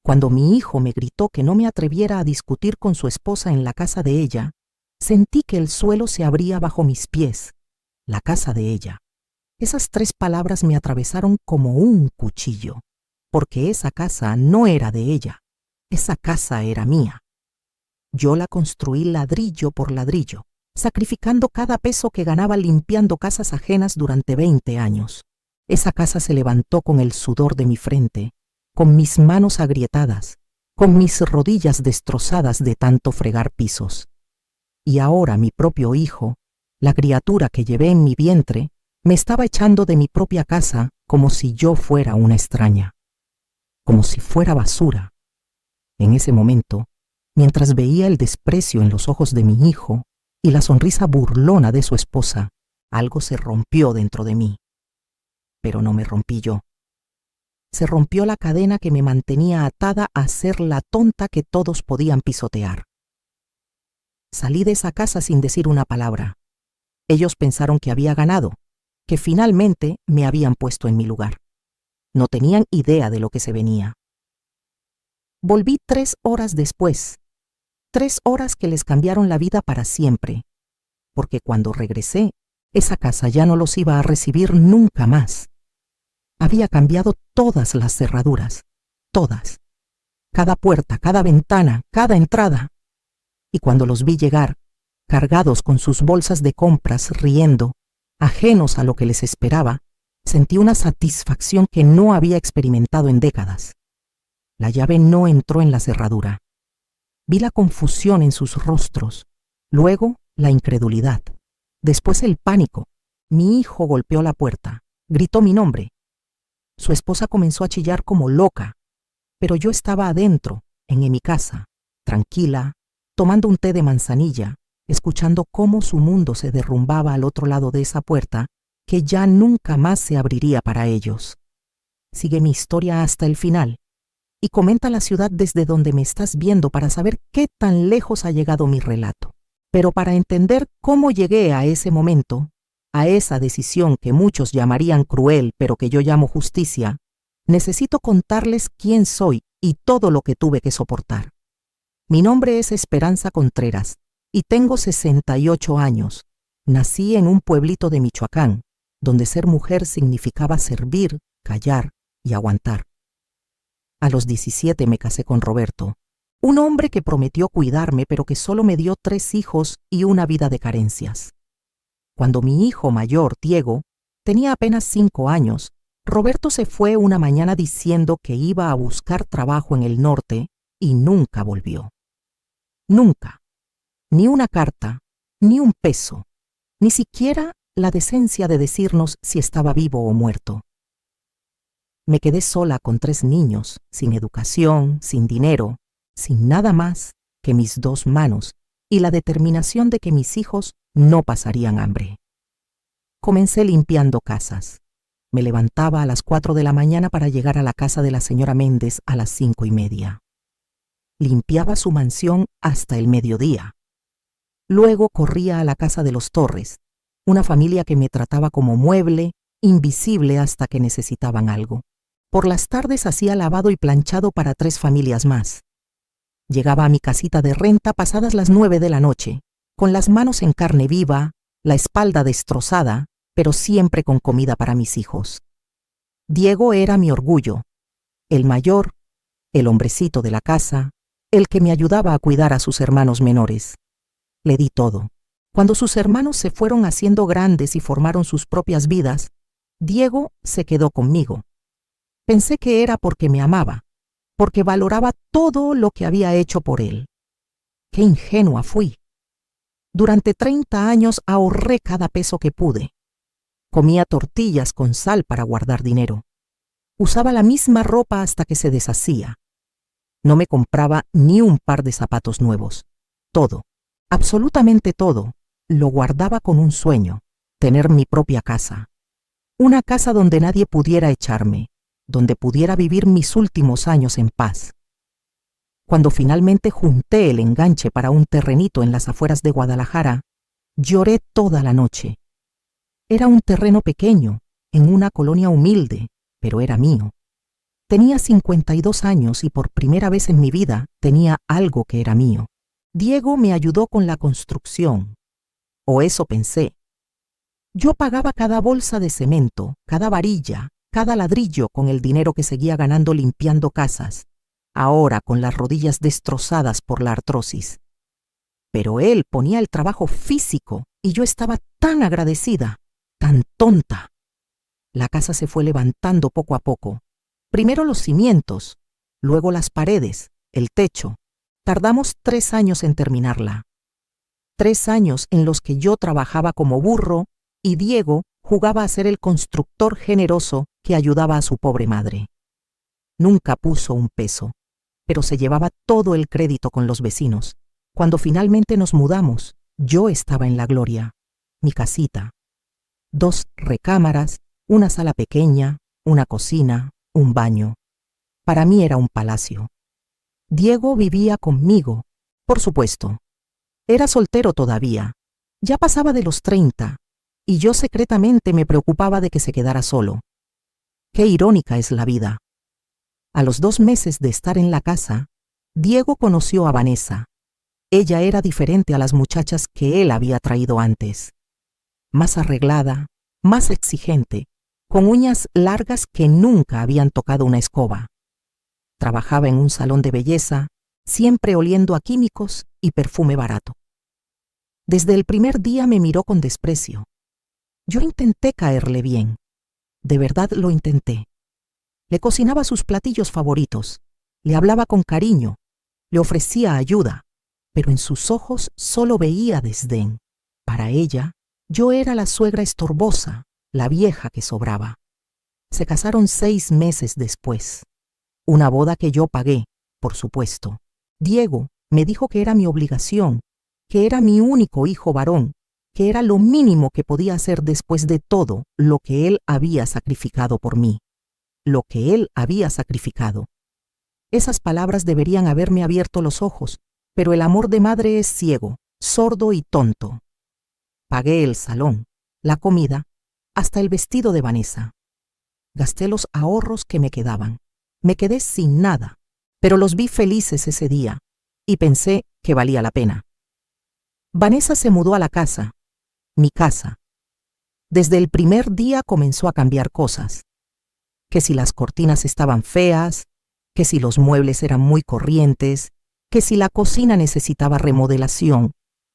Cuando mi hijo me gritó que no me atreviera a discutir con su esposa en la casa de ella, sentí que el suelo se abría bajo mis pies. La casa de ella. Esas 3 palabras me atravesaron como un cuchillo, porque esa casa no era de ella. Esa casa era mía. Yo la construí ladrillo por ladrillo, sacrificando cada peso que ganaba limpiando casas ajenas durante 20 años. Esa casa se levantó con el sudor de mi frente, con mis manos agrietadas, con mis rodillas destrozadas de tanto fregar pisos. Y ahora mi propio hijo, la criatura que llevé en mi vientre, me estaba echando de mi propia casa como si yo fuera una extraña, como si fuera basura. En ese momento, mientras veía el desprecio en los ojos de mi hijo y la sonrisa burlona de su esposa, algo se rompió dentro de mí. Pero no me rompí yo. Se rompió la cadena que me mantenía atada a ser la tonta que todos podían pisotear. Salí de esa casa sin decir una palabra. Ellos pensaron que había ganado, que finalmente me habían puesto en mi lugar. No tenían idea de lo que se venía. Volví 3 horas después, 3 horas que les cambiaron la vida para siempre, porque cuando regresé, esa casa ya no los iba a recibir nunca más. Había cambiado todas las cerraduras, todas, cada puerta, cada ventana, cada entrada. Y cuando los vi llegar, cargados con sus bolsas de compras, riendo, ajenos a lo que les esperaba, sentí una satisfacción que no había experimentado en décadas. La llave no entró en la cerradura. Vi la confusión en sus rostros, luego la incredulidad, después el pánico. Mi hijo golpeó la puerta, gritó mi nombre. Su esposa comenzó a chillar como loca, pero yo estaba adentro, en mi casa, tranquila, tomando un té de manzanilla, escuchando cómo su mundo se derrumbaba al otro lado de esa puerta que ya nunca más se abriría para ellos. Sigue mi historia hasta el final y comenta la ciudad desde donde me estás viendo para saber qué tan lejos ha llegado mi relato. Pero para entender cómo llegué a ese momento, a esa decisión que muchos llamarían cruel pero que yo llamo justicia, necesito contarles quién soy y todo lo que tuve que soportar. Mi nombre es Esperanza Contreras y tengo 68 años. Nací en un pueblito de Michoacán, donde ser mujer significaba servir, callar y aguantar. A los 17 me casé con Roberto, un hombre que prometió cuidarme pero que solo me dio 3 hijos y una vida de carencias. Cuando mi hijo mayor, Diego, tenía apenas 5 años, Roberto se fue una mañana diciendo que iba a buscar trabajo en el norte y nunca volvió. Nunca. Ni una carta, ni un peso, ni siquiera la decencia de decirnos si estaba vivo o muerto. Me quedé sola con 3 niños, sin educación, sin dinero, sin nada más que mis 2 manos y la determinación de que mis hijos no pasarían hambre. Comencé limpiando casas. Me levantaba a las 4 de la mañana para llegar a la casa de la señora Méndez a las 5:30. Limpiaba su mansión hasta el mediodía. Luego corría a la casa de los Torres, una familia que me trataba como mueble, invisible hasta que necesitaban algo. Por las tardes hacía lavado y planchado para 3 familias más. Llegaba a mi casita de renta pasadas las 9 de la noche, con las manos en carne viva, la espalda destrozada, pero siempre con comida para mis hijos. Diego era mi orgullo, el mayor, el hombrecito de la casa, el que me ayudaba a cuidar a sus hermanos menores. Le di todo. Cuando sus hermanos se fueron haciendo grandes y formaron sus propias vidas, Diego se quedó conmigo. Pensé que era porque me amaba, porque valoraba todo lo que había hecho por él. ¡Qué ingenua fui! Durante 30 años ahorré cada peso que pude. Comía tortillas con sal para guardar dinero. Usaba la misma ropa hasta que se deshacía. No me compraba ni un par de zapatos nuevos. Todo, absolutamente todo, lo guardaba con un sueño: tener mi propia casa. Una casa donde nadie pudiera echarme, donde pudiera vivir mis últimos años en paz. Cuando finalmente junté el enganche para un terrenito en las afueras de Guadalajara, lloré toda la noche. Era un terreno pequeño, en una colonia humilde, pero era mío. Tenía 52 años y por primera vez en mi vida tenía algo que era mío. Diego me ayudó con la construcción, o eso pensé. Yo pagaba cada bolsa de cemento, cada varilla, cada ladrillo con el dinero que seguía ganando limpiando casas, ahora con las rodillas destrozadas por la artrosis. Pero él ponía el trabajo físico y yo estaba tan agradecida, tan tonta. La casa se fue levantando poco a poco. Primero los cimientos, luego las paredes, el techo. Tardamos 3 años en terminarla. 3 años en los que yo trabajaba como burro y Diego jugaba a ser el constructor generoso que ayudaba a su pobre madre. Nunca puso un peso, pero se llevaba todo el crédito con los vecinos. Cuando finalmente nos mudamos, yo estaba en la gloria. Mi casita. 2 recámaras, una sala pequeña, una cocina, un baño. Para mí era un palacio. Diego vivía conmigo, por supuesto. Era soltero todavía. Ya pasaba de los 30, y yo secretamente me preocupaba de que se quedara solo. Qué irónica es la vida. A los 2 meses de estar en la casa, Diego conoció a Vanessa. Ella era diferente a las muchachas que él había traído antes. Más arreglada, más exigente, con uñas largas que nunca habían tocado una escoba. Trabajaba en un salón de belleza, siempre oliendo a químicos y perfume barato. Desde el primer día me miró con desprecio. Yo intenté caerle bien. De verdad lo intenté. Le cocinaba sus platillos favoritos, le hablaba con cariño, le ofrecía ayuda, pero en sus ojos solo veía desdén. Para ella, yo era la suegra estorbosa, la vieja que sobraba. Se casaron 6 meses después. Una boda que yo pagué, por supuesto. Diego me dijo que era mi obligación, que era mi único hijo varón, que era lo mínimo que podía hacer después de todo lo que él había sacrificado por mí. Lo que él había sacrificado. Esas palabras deberían haberme abierto los ojos, pero el amor de madre es ciego, sordo y tonto. Pagué el salón, la comida, hasta el vestido de Vanessa. Gasté los ahorros que me quedaban. Me quedé sin nada, pero los vi felices ese día y pensé que valía la pena. Vanessa se mudó a la casa, mi casa. Desde el primer día comenzó a cambiar cosas. Que si las cortinas estaban feas, que si los muebles eran muy corrientes, que si la cocina necesitaba remodelación,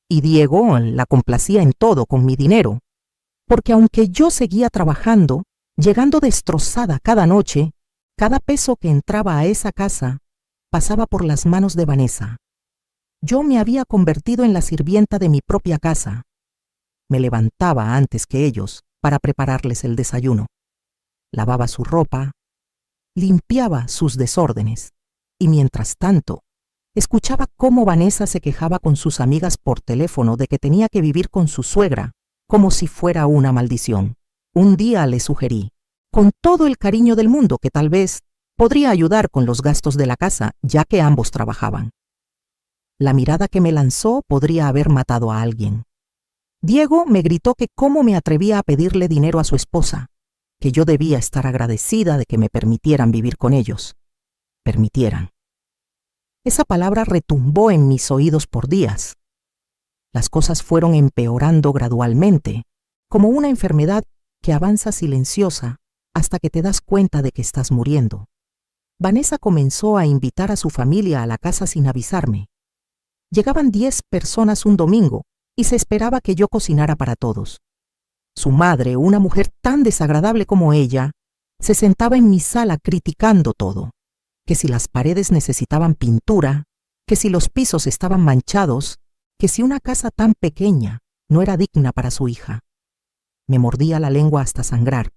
y Diego la complacía en todo con mi dinero, porque aunque yo seguía trabajando, llegando destrozada cada noche, cada peso que entraba a esa casa pasaba por las manos de Vanessa. Yo me había convertido en la sirvienta de mi propia casa. Me levantaba antes que ellos para prepararles el desayuno. Lavaba su ropa, limpiaba sus desórdenes, y mientras tanto, escuchaba cómo Vanessa se quejaba con sus amigas por teléfono de que tenía que vivir con su suegra, como si fuera una maldición. Un día le sugerí, con todo el cariño del mundo, que tal vez podría ayudar con los gastos de la casa, ya que ambos trabajaban. La mirada que me lanzó podría haber matado a alguien. Diego me gritó que cómo me atrevía a pedirle dinero a su esposa, que yo debía estar agradecida de que me permitieran vivir con ellos. Permitieran. Esa palabra retumbó en mis oídos por días. Las cosas fueron empeorando gradualmente, como una enfermedad que avanza silenciosa hasta que te das cuenta de que estás muriendo. Vanessa comenzó a invitar a su familia a la casa sin avisarme. Llegaban 10 personas un domingo y se esperaba que yo cocinara para todos. Su madre, una mujer tan desagradable como ella, se sentaba en mi sala criticando todo, que si las paredes necesitaban pintura, que si los pisos estaban manchados, que si una casa tan pequeña no era digna para su hija. Me mordía la lengua hasta sangrar.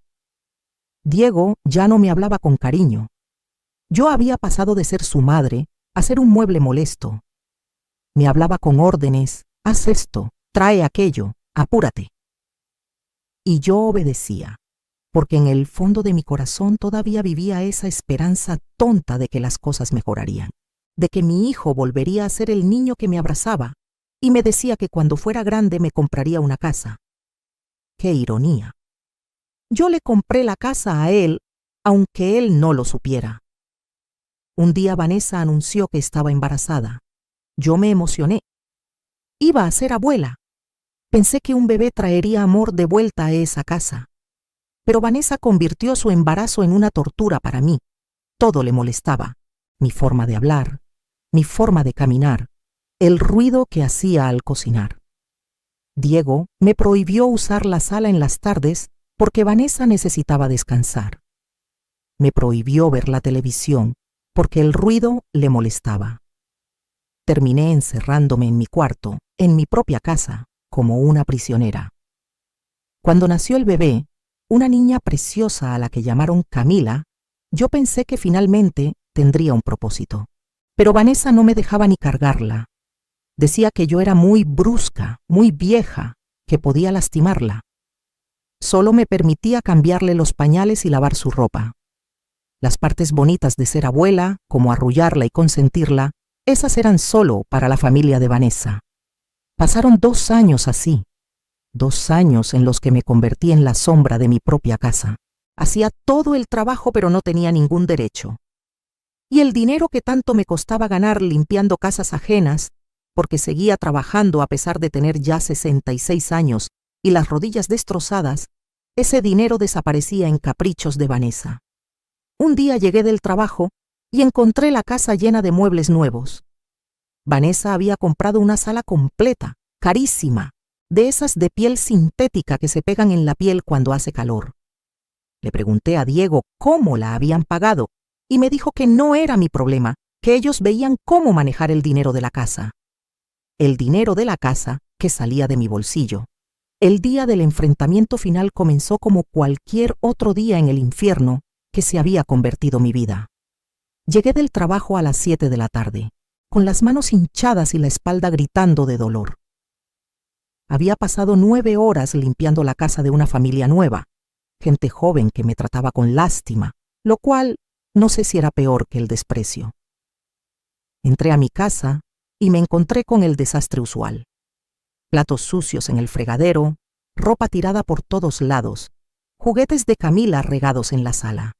Diego ya no me hablaba con cariño. Yo había pasado de ser su madre a ser un mueble molesto. Me hablaba con órdenes, haz esto, trae aquello, apúrate. Y yo obedecía, porque en el fondo de mi corazón todavía vivía esa esperanza tonta de que las cosas mejorarían, de que mi hijo volvería a ser el niño que me abrazaba y me decía que cuando fuera grande me compraría una casa. ¡Qué ironía! Yo le compré la casa a él, aunque él no lo supiera. Un día Vanessa anunció que estaba embarazada. Yo me emocioné. Iba a ser abuela. Pensé que un bebé traería amor de vuelta a esa casa. Pero Vanessa convirtió su embarazo en una tortura para mí. Todo le molestaba. Mi forma de hablar, mi forma de caminar, el ruido que hacía al cocinar. Diego me prohibió usar la sala en las tardes porque Vanessa necesitaba descansar. Me prohibió ver la televisión porque el ruido le molestaba. Terminé encerrándome en mi cuarto, en mi propia casa, como una prisionera. Cuando nació el bebé, una niña preciosa a la que llamaron Camila, yo pensé que finalmente tendría un propósito. Pero Vanessa no me dejaba ni cargarla. Decía que yo era muy brusca, muy vieja, que podía lastimarla. Solo me permitía cambiarle los pañales y lavar su ropa. Las partes bonitas de ser abuela, como arrullarla y consentirla, esas eran solo para la familia de Vanessa. Pasaron 2 años así, 2 años en los que me convertí en la sombra de mi propia casa. Hacía todo el trabajo pero no tenía ningún derecho. Y el dinero que tanto me costaba ganar limpiando casas ajenas, porque seguía trabajando a pesar de tener ya 66 años y las rodillas destrozadas, ese dinero desaparecía en caprichos de Vanessa. Un día llegué del trabajo y encontré la casa llena de muebles nuevos. Vanessa había comprado una sala completa, carísima, de esas de piel sintética que se pegan en la piel cuando hace calor. Le pregunté a Diego cómo la habían pagado y me dijo que no era mi problema, que ellos veían cómo manejar el dinero de la casa. El dinero de la casa que salía de mi bolsillo. El día del enfrentamiento final comenzó como cualquier otro día en el infierno que se había convertido mi vida. Llegué del trabajo a las 7 de la tarde, con las manos hinchadas y la espalda gritando de dolor. Había pasado 9 horas limpiando la casa de una familia nueva, gente joven que me trataba con lástima, lo cual no sé si era peor que el desprecio. Entré a mi casa y me encontré con el desastre usual. Platos sucios en el fregadero, ropa tirada por todos lados, juguetes de Camila regados en la sala.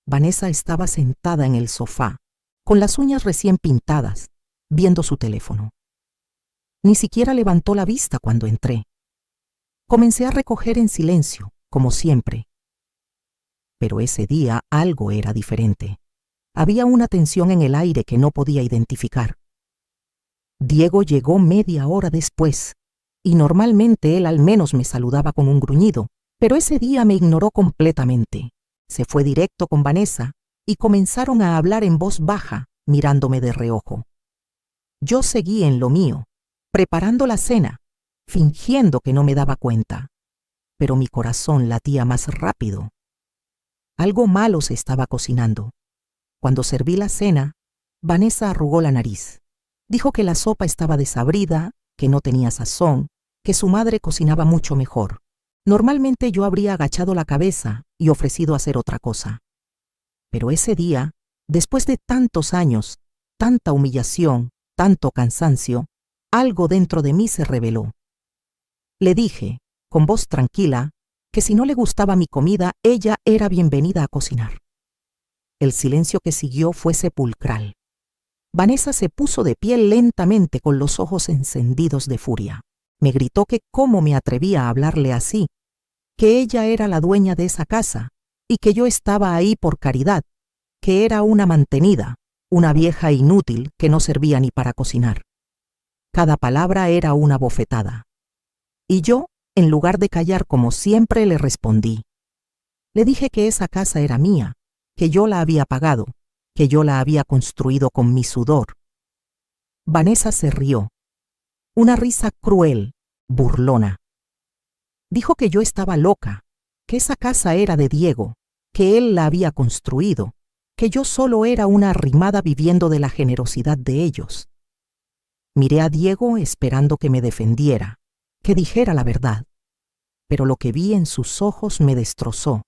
Vanessa estaba sentada en el sofá, con las uñas recién pintadas, viendo su teléfono. Ni siquiera levantó la vista cuando entré. Comencé a recoger en silencio, como siempre. Pero ese día algo era diferente. Había una tensión en el aire que no podía identificar. Diego llegó media hora después, y normalmente él al menos me saludaba con un gruñido, pero ese día me ignoró completamente. Se fue directo con Vanessa y comenzaron a hablar en voz baja, mirándome de reojo. Yo seguí en lo mío, preparando la cena, fingiendo que no me daba cuenta, pero mi corazón latía más rápido. Algo malo se estaba cocinando. Cuando serví la cena, Vanessa arrugó la nariz. Dijo que la sopa estaba desabrida, que no tenía sazón, que su madre cocinaba mucho mejor. Normalmente yo habría agachado la cabeza y ofrecido hacer otra cosa. Pero ese día, después de tantos años, tanta humillación, tanto cansancio, algo dentro de mí se rebeló. Le dije, con voz tranquila, que si no le gustaba mi comida, ella era bienvenida a cocinar. El silencio que siguió fue sepulcral. Vanessa se puso de pie lentamente con los ojos encendidos de furia. Me gritó que cómo me atrevía a hablarle así, que ella era la dueña de esa casa y que yo estaba ahí por caridad, que era una mantenida, una vieja inútil que no servía ni para cocinar. Cada palabra era una bofetada. Y yo, en lugar de callar como siempre, le respondí. Le dije que esa casa era mía, que yo la había pagado, que yo la había construido con mi sudor. Vanessa se rió. Una risa cruel, burlona. Dijo que yo estaba loca, que esa casa era de Diego, que él la había construido, que yo solo era una arrimada viviendo de la generosidad de ellos. Miré a Diego esperando que me defendiera, que dijera la verdad, pero lo que vi en sus ojos me destrozó.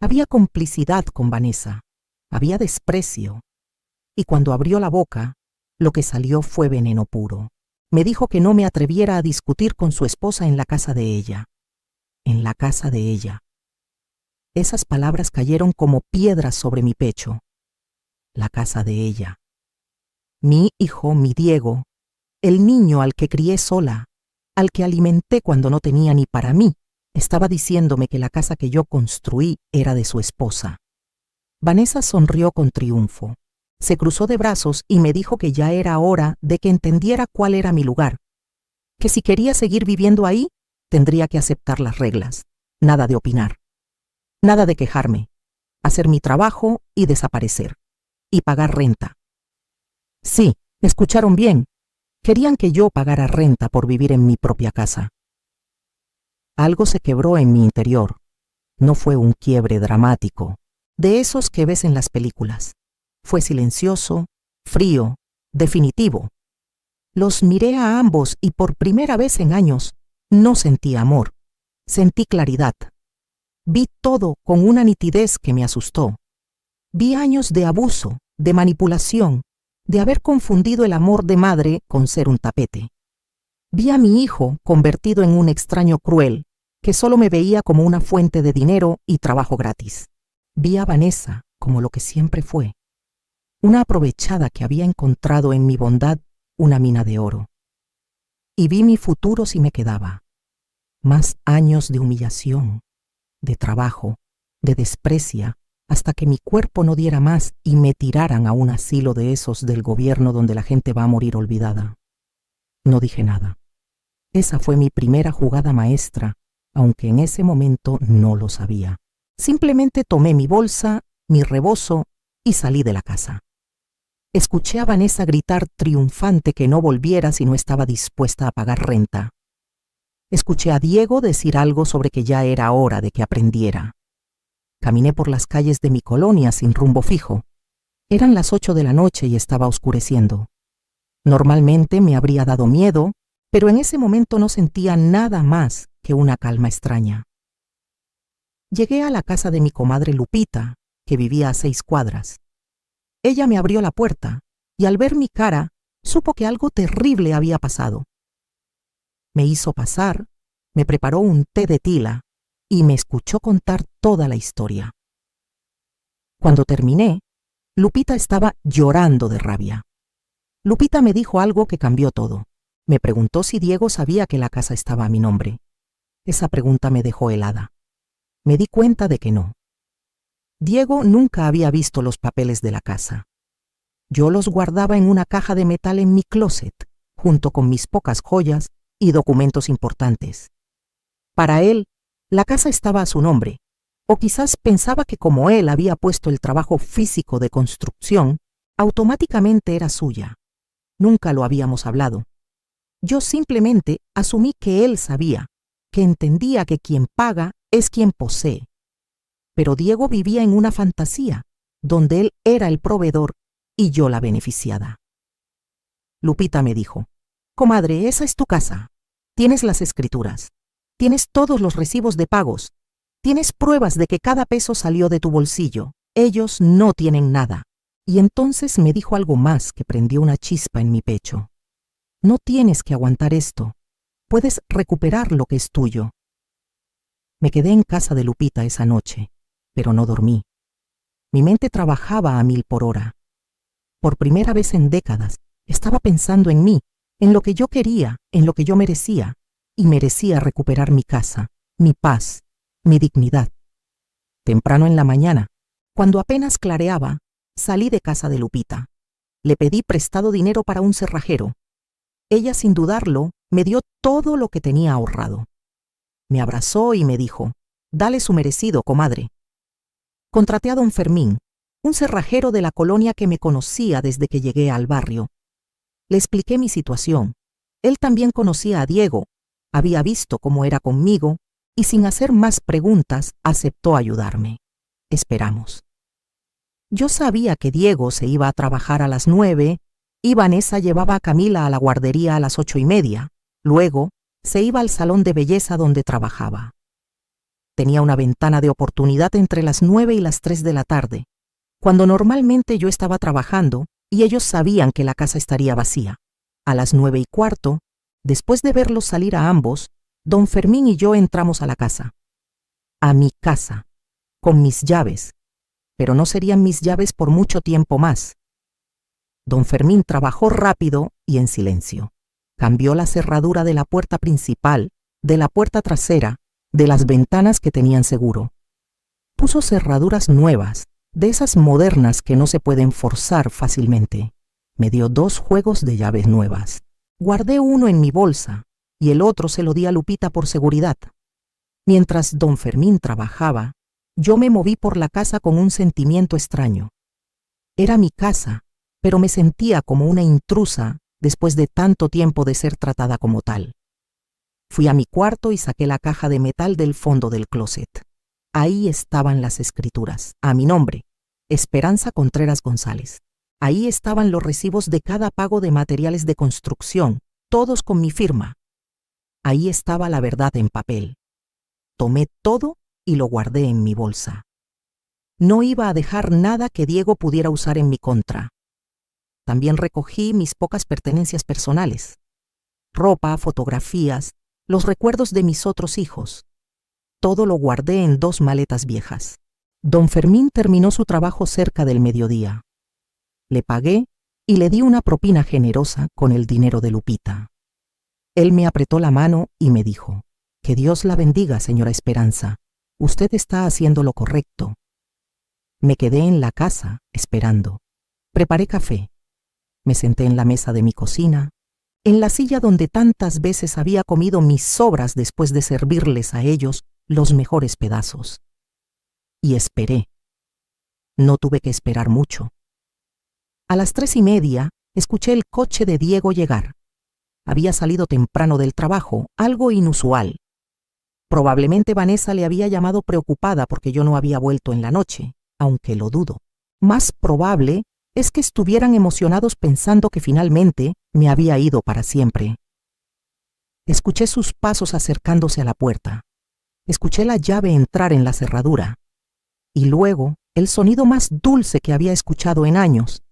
Había complicidad con Vanessa, había desprecio, y cuando abrió la boca, lo que salió fue veneno puro. Me dijo que no me atreviera a discutir con su esposa en la casa de ella. En la casa de ella. Esas palabras cayeron como piedras sobre mi pecho. la casa de ella. Mi hijo, mi Diego, el niño al que crié sola, al que alimenté cuando no tenía ni para mí, estaba diciéndome que la casa que yo construí era de su esposa. Vanessa sonrió con triunfo. Se cruzó de brazos y me dijo que ya era hora de que entendiera cuál era mi lugar, que si quería seguir viviendo ahí, tendría que aceptar las reglas. Nada de opinar, nada de quejarme, hacer mi trabajo y desaparecer, y pagar renta. Sí, me escucharon bien. Querían que yo pagara renta por vivir en mi propia casa. Algo se quebró en mi interior. No fue un quiebre dramático, de esos que ves en las películas. Fue silencioso, frío, definitivo. Los miré a ambos y por primera vez en años no sentí amor, sentí claridad. Vi todo con una nitidez que me asustó. Vi años de abuso, de manipulación, de haber confundido el amor de madre con ser un tapete. Vi a mi hijo convertido en un extraño cruel, que solo me veía como una fuente de dinero y trabajo gratis. Vi a Vanessa como lo que siempre fue, una aprovechada que había encontrado en mi bondad una mina de oro. Y vi mi futuro si me quedaba. Más años de humillación, de trabajo, de desprecia, hasta que mi cuerpo no diera más y me tiraran a un asilo de esos del gobierno donde la gente va a morir olvidada. No dije nada. Esa fue mi primera jugada maestra, aunque en ese momento no lo sabía. Simplemente tomé mi bolsa, mi rebozo y salí de la casa. Escuché a Vanessa gritar triunfante que no volviera si no estaba dispuesta a pagar renta. Escuché a Diego decir algo sobre que ya era hora de que aprendiera. Caminé por las calles de mi colonia sin rumbo fijo. Eran las 8 de la noche y estaba oscureciendo. Normalmente me habría dado miedo, pero en ese momento no sentía nada más que una calma extraña. Llegué a la casa de mi comadre Lupita, que vivía a 6 cuadras. Ella me abrió la puerta y al ver mi cara, supo que algo terrible había pasado. Me hizo pasar, me preparó un té de tila y me escuchó contar toda la historia. Cuando terminé, Lupita estaba llorando de rabia. Lupita me dijo algo que cambió todo. Me preguntó si Diego sabía que la casa estaba a mi nombre. Esa pregunta me dejó helada. Me di cuenta de que no. Diego nunca había visto los papeles de la casa. Yo los guardaba en una caja de metal en mi closet, junto con mis pocas joyas y documentos importantes. Para él, la casa estaba a su nombre, o quizás pensaba que como él había puesto el trabajo físico de construcción, automáticamente era suya. Nunca lo habíamos hablado. Yo simplemente asumí que él sabía, que entendía que quien paga es quien posee. Pero Diego vivía en una fantasía, donde él era el proveedor y yo la beneficiada. Lupita me dijo: «Comadre, esa es tu casa. Tienes las escrituras. Tienes todos los recibos de pagos. Tienes pruebas de que cada peso salió de tu bolsillo. Ellos no tienen nada». Y entonces me dijo algo más que prendió una chispa en mi pecho. «No tienes que aguantar esto. Puedes recuperar lo que es tuyo». Me quedé en casa de Lupita esa noche, pero no dormí. Mi mente trabajaba a 1000 por hora. Por primera vez en décadas, estaba pensando en mí, en lo que yo quería, en lo que yo merecía, y merecía recuperar mi casa, mi paz, mi dignidad. Temprano en la mañana, cuando apenas clareaba, salí de casa de Lupita. Le pedí prestado dinero para un cerrajero. Ella, sin dudarlo, me dio todo lo que tenía ahorrado. Me abrazó y me dijo: «Dale su merecido, comadre». Contraté a don Fermín, un cerrajero de la colonia que me conocía desde que llegué al barrio. Le expliqué mi situación. Él también conocía a Diego, había visto cómo era conmigo y sin hacer más preguntas aceptó ayudarme. Esperamos. Yo sabía que Diego se iba a trabajar a las 9 y Vanessa llevaba a Camila a la guardería a las 8:30. Luego se iba al salón de belleza donde trabajaba. Tenía una ventana de oportunidad entre las 9 y las 3 de la tarde, cuando normalmente yo estaba trabajando y ellos sabían que la casa estaría vacía. A las 9:15, después de verlos salir a ambos, don Fermín y yo entramos a la casa. A mi casa, con mis llaves. pero no serían mis llaves por mucho tiempo más. Don Fermín trabajó rápido y en silencio. Cambió la cerradura de la puerta principal, de la puerta trasera, de las ventanas que tenían seguro. Puso cerraduras nuevas, de esas modernas que no se pueden forzar fácilmente. Me dio 2 juegos de llaves nuevas. Guardé uno en mi bolsa y el otro se lo di a Lupita por seguridad. Mientras don Fermín trabajaba, yo me moví por la casa con un sentimiento extraño. Era mi casa, pero me sentía como una intrusa después de tanto tiempo de ser tratada como tal. Fui a mi cuarto y saqué la caja de metal del fondo del closet. Ahí estaban las escrituras, a mi nombre, Esperanza Contreras González. Ahí estaban los recibos de cada pago de materiales de construcción, todos con mi firma. Ahí estaba la verdad en papel. Tomé todo y lo guardé en mi bolsa. No iba a dejar nada que Diego pudiera usar en mi contra. También recogí mis pocas pertenencias personales. Ropa, fotografías, los recuerdos de mis otros hijos. Todo lo guardé en 2 maletas viejas. Don Fermín terminó su trabajo cerca del mediodía. Le pagué y le di una propina generosa con el dinero de Lupita. Él me apretó la mano y me dijo: «Que Dios la bendiga, señora Esperanza. Usted está haciendo lo correcto». Me quedé en la casa, esperando. Preparé café. Me senté en la mesa de mi cocina, en la silla donde tantas veces había comido mis sobras después de servirles a ellos los mejores pedazos. Y esperé. No tuve que esperar mucho. A las 3:30 escuché el coche de Diego llegar. Había salido temprano del trabajo, algo inusual. Probablemente Vanessa le había llamado preocupada porque yo no había vuelto en la noche, aunque lo dudo. Más probable es que estuvieran emocionados pensando que finalmente me había ido para siempre. Escuché sus pasos acercándose a la puerta. Escuché la llave entrar en la cerradura. Y luego el sonido más dulce que había escuchado en años,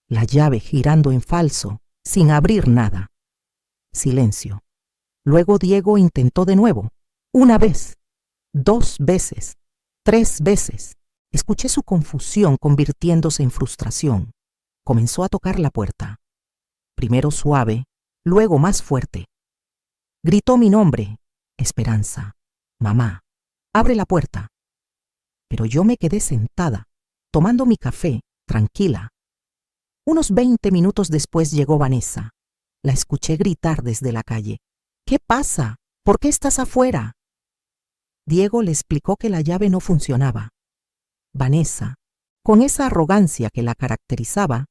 la llave girando en falso, sin abrir nada. Silencio. Luego Diego intentó de nuevo. 1 vez, 2 veces, 3 veces. Escuché su confusión convirtiéndose en frustración. Comenzó a tocar la puerta. Primero suave, luego más fuerte. Gritó mi nombre: «Esperanza, mamá, abre la puerta». Pero yo me quedé sentada, tomando mi café, tranquila. Unos 20 minutos después llegó Vanessa. La escuché gritar desde la calle: «¿Qué pasa? ¿Por qué estás afuera?». Diego le explicó que la llave no funcionaba. Vanessa, con esa arrogancia que la caracterizaba,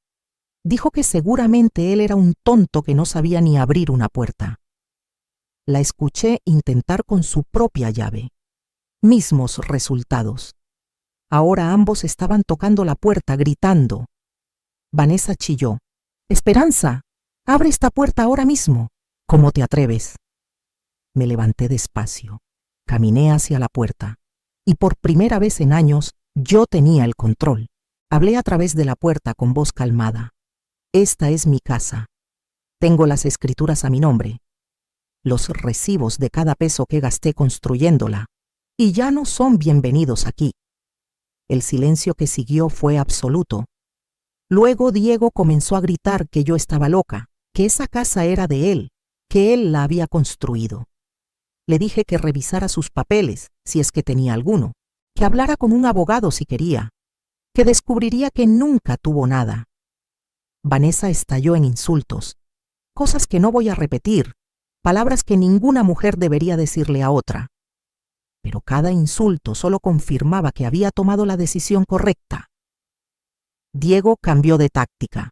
dijo que seguramente él era un tonto que no sabía ni abrir una puerta. La escuché intentar con su propia llave. Mismos resultados. Ahora ambos estaban tocando la puerta, gritando. Vanessa chilló: «Esperanza, abre esta puerta ahora mismo». «¿Cómo te atreves?». Me levanté despacio, caminé hacia la puerta, y por primera vez en años yo tenía el control. Hablé a través de la puerta con voz calmada: «Esta es mi casa. Tengo las escrituras a mi nombre, los recibos de cada peso que gasté construyéndola, y ya no son bienvenidos aquí». El silencio que siguió fue absoluto. Luego Diego comenzó a gritar que yo estaba loca, que esa casa era de él, que él la había construido. Le dije que revisara sus papeles, si es que tenía alguno, que hablara con un abogado si quería, que descubriría que nunca tuvo nada. Vanessa estalló en insultos, cosas que no voy a repetir, palabras que ninguna mujer debería decirle a otra. Pero cada insulto solo confirmaba que había tomado la decisión correcta. Diego cambió de táctica.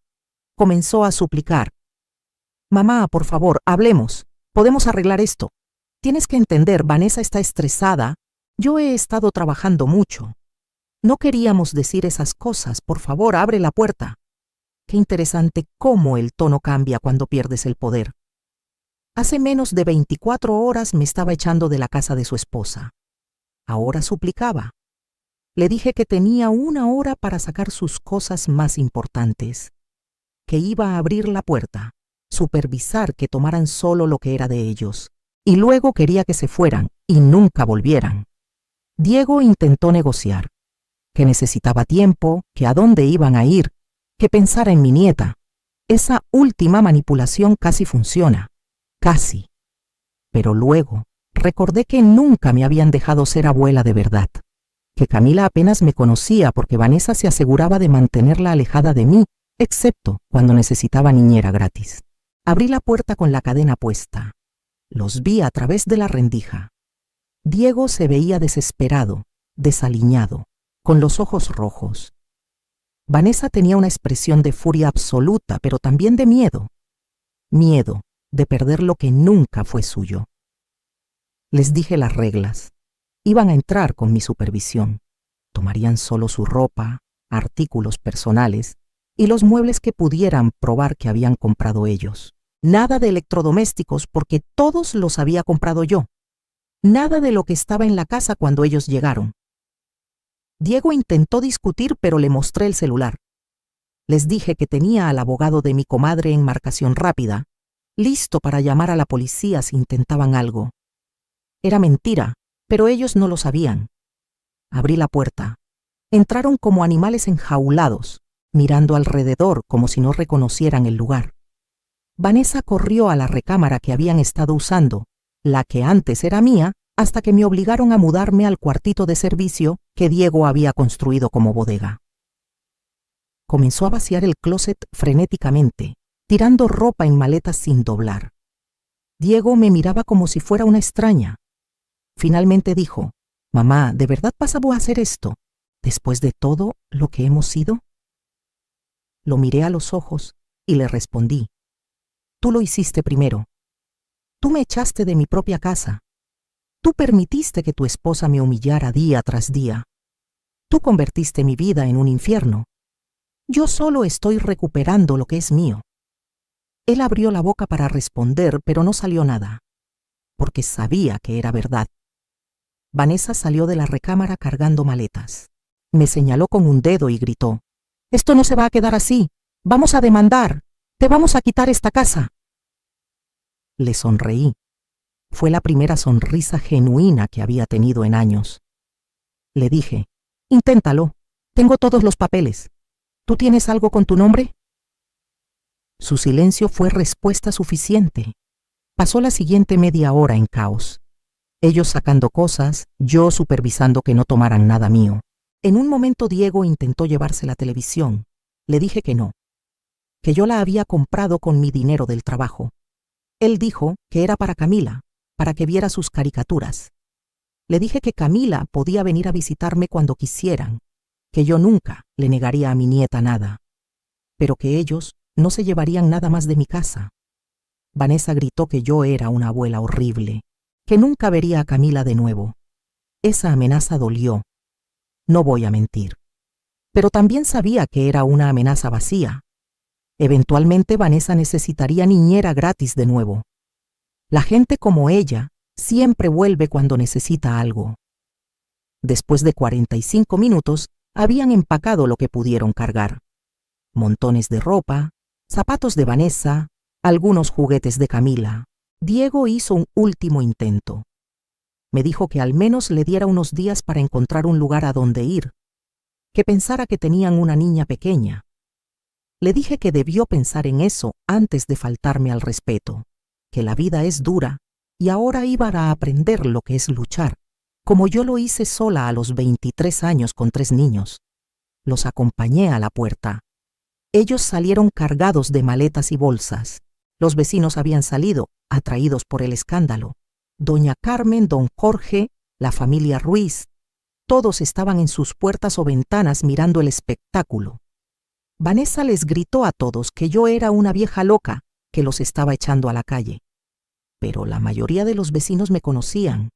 Comenzó a suplicar: «Mamá, por favor, hablemos. Podemos arreglar esto. Tienes que entender, Vanessa está estresada. Yo he estado trabajando mucho. No queríamos decir esas cosas. Por favor, abre la puerta». Qué interesante cómo el tono cambia cuando pierdes el poder. Hace menos de 24 horas me estaba echando de la casa de su esposa. Ahora suplicaba. Le dije que tenía 1 hora para sacar sus cosas más importantes, que iba a abrir la puerta, supervisar que tomaran solo lo que era de ellos, y luego quería que se fueran y nunca volvieran. Diego intentó negociar. que necesitaba tiempo, que a dónde iban a ir, que pensara en mi nieta. Esa última manipulación casi funciona. Casi. Pero luego recordé que nunca me habían dejado ser abuela de verdad, que Camila apenas me conocía porque Vanessa se aseguraba de mantenerla alejada de mí, excepto cuando necesitaba niñera gratis. Abrí la puerta con la cadena puesta. Los vi a través de la rendija. Diego se veía desesperado, desaliñado, con los ojos rojos. Vanessa tenía una expresión de furia absoluta, pero también de miedo. Miedo de perder lo que nunca fue suyo. Les dije las reglas. Iban a entrar con mi supervisión. Tomarían solo su ropa, artículos personales y los muebles que pudieran probar que habían comprado ellos. Nada de electrodomésticos porque todos los había comprado yo. Nada de lo que estaba en la casa cuando ellos llegaron. Diego intentó discutir, pero le mostré el celular. Les dije que tenía al abogado de mi comadre en marcación rápida, listo para llamar a la policía si intentaban algo. Era mentira, pero ellos no lo sabían. Abrí la puerta. Entraron como animales enjaulados, mirando alrededor como si no reconocieran el lugar. Vanessa corrió a la recámara que habían estado usando, la que antes era mía, hasta que me obligaron a mudarme al cuartito de servicio que Diego había construido como bodega. Comenzó a vaciar el closet frenéticamente, tirando ropa en maletas sin doblar. Diego me miraba como si fuera una extraña. Finalmente dijo: «Mamá, ¿de verdad vas a hacer esto, después de todo lo que hemos sido?» Lo miré a los ojos y le respondí: «Tú lo hiciste primero. Tú me echaste de mi propia casa. Tú permitiste que tu esposa me humillara día tras día. Tú convertiste mi vida en un infierno. Yo solo estoy recuperando lo que es mío». Él abrió la boca para responder, pero no salió nada, porque sabía que era verdad. Vanessa salió de la recámara cargando maletas. Me señaló con un dedo y gritó: «Esto no se va a quedar así. Vamos a demandar. Te vamos a quitar esta casa». Le sonreí. Fue la primera sonrisa genuina que había tenido en años. Le dije: «Inténtalo. Tengo todos los papeles. ¿Tú tienes algo con tu nombre?» Su silencio fue respuesta suficiente. Pasó la siguiente media hora en caos. Ellos sacando cosas, yo supervisando que no tomaran nada mío. En un momento Diego intentó llevarse la televisión. Le dije que no, que yo la había comprado con mi dinero del trabajo. Él dijo que era para Camila, para que viera sus caricaturas. Le dije que Camila podía venir a visitarme cuando quisieran, que yo nunca le negaría a mi nieta nada, pero que ellos no se llevarían nada más de mi casa. Vanessa gritó que yo era una abuela horrible, que nunca vería a Camila de nuevo. Esa amenaza dolió. No voy a mentir. Pero también sabía que era una amenaza vacía. Eventualmente Vanessa necesitaría niñera gratis de nuevo. La gente como ella siempre vuelve cuando necesita algo. Después de 45 minutos, habían empacado lo que pudieron cargar. Montones de ropa, zapatos de Vanessa, algunos juguetes de Camila. Diego hizo un último intento. Me dijo que al menos le diera unos días para encontrar un lugar a donde ir, que pensara que tenían una niña pequeña. Le dije que debió pensar en eso antes de faltarme al respeto, que la vida es dura y ahora iba a aprender lo que es luchar, como yo lo hice sola a los 23 años con 3 niños. Los acompañé a la puerta. Ellos salieron cargados de maletas y bolsas. Los vecinos habían salido, atraídos por el escándalo. Doña Carmen, don Jorge, la familia Ruiz, todos estaban en sus puertas o ventanas mirando el espectáculo. Vanessa les gritó a todos que yo era una vieja loca que los estaba echando a la calle. Pero la mayoría de los vecinos me conocían.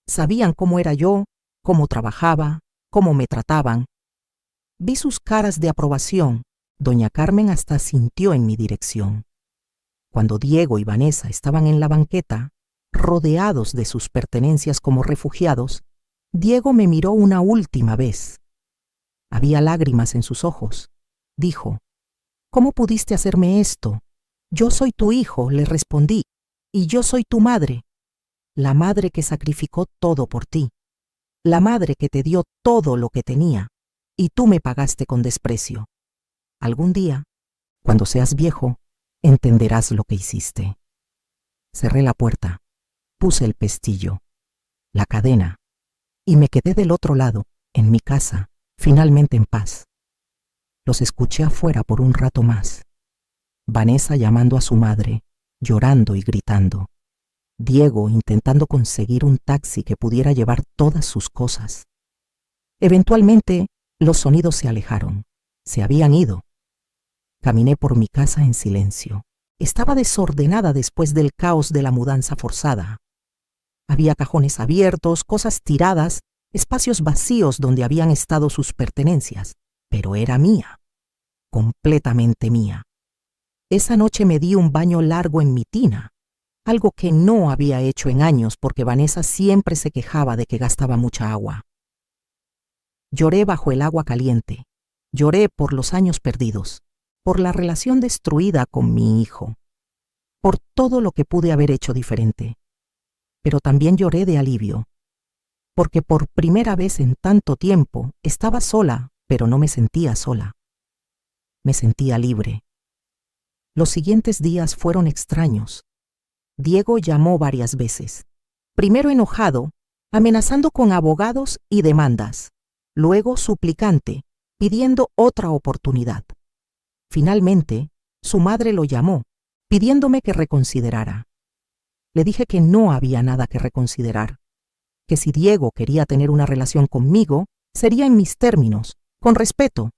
Sabían cómo era yo, cómo trabajaba, cómo me trataban. Vi sus caras de aprobación. Doña Carmen hasta sintió en mi dirección. Cuando Diego y Vanessa estaban en la banqueta, rodeados de sus pertenencias como refugiados, Diego me miró una última vez. Había lágrimas en sus ojos. Dijo: «¿Cómo pudiste hacerme esto? Yo soy tu hijo», le respondí, «y yo soy tu madre, la madre que sacrificó todo por ti, la madre que te dio todo lo que tenía, y tú me pagaste con desprecio. Algún día, cuando seas viejo, entenderás lo que hiciste. Cerré la puerta, puse el pestillo, la cadena, y me quedé del otro lado, en mi casa, finalmente en paz. Los escuché afuera por un rato más. Vanessa llamando a su madre, llorando y gritando. Diego intentando conseguir un taxi que pudiera llevar todas sus cosas. Eventualmente, los sonidos se alejaron. Se habían ido. Caminé por mi casa en silencio. Estaba desordenada después del caos de la mudanza forzada. Había cajones abiertos, cosas tiradas, espacios vacíos donde habían estado sus pertenencias, pero era mía, completamente mía. Esa noche me di un baño largo en mi tina, algo que no había hecho en años porque Vanessa siempre se quejaba de que gastaba mucha agua. Lloré bajo el agua caliente, lloré por los años perdidos, por la relación destruida con mi hijo, por todo lo que pude haber hecho diferente. Pero también lloré de alivio, porque por primera vez en tanto tiempo estaba sola, pero no me sentía sola. Me sentía libre. Los siguientes días fueron extraños. Diego llamó varias veces, primero enojado, amenazando con abogados y demandas, luego suplicante, pidiendo otra oportunidad. Finalmente, su madre lo llamó, pidiéndome que reconsiderara. Le dije que no había nada que reconsiderar, que si Diego quería tener una relación conmigo, sería en mis términos, con respeto,